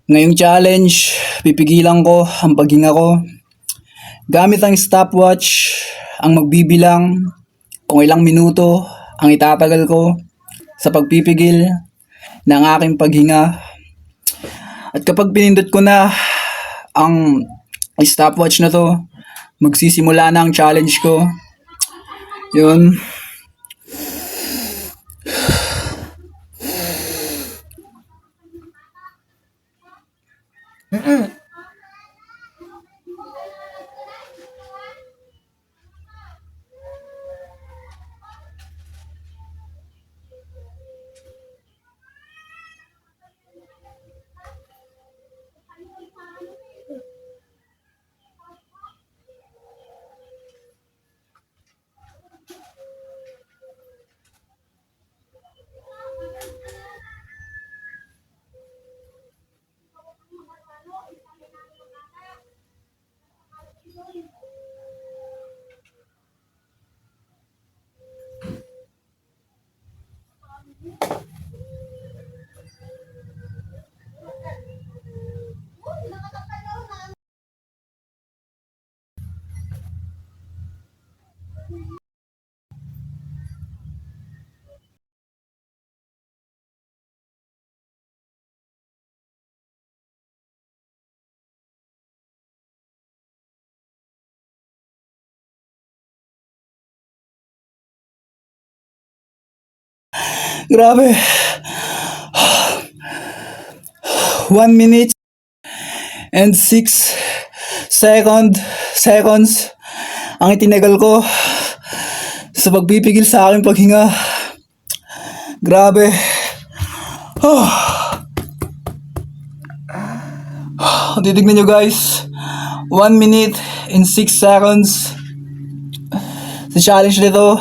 Ngayong challenge, pipigilan ko ang paghinga ko. Gamit ang stopwatch, ang magbibilang kung ilang minuto ang itatagal ko sa pagpipigil ng aking paghinga. At kapag pinindot ko na ang stopwatch na to, magsisimula na ang challenge ko. Yun. Grabe. 1 minute and 6 seconds ang itinagal ko sa pagpipigil sa aking paghinga. Grabe. Titignan nyo guys, 1 minute and 6 seconds sa challenge nito.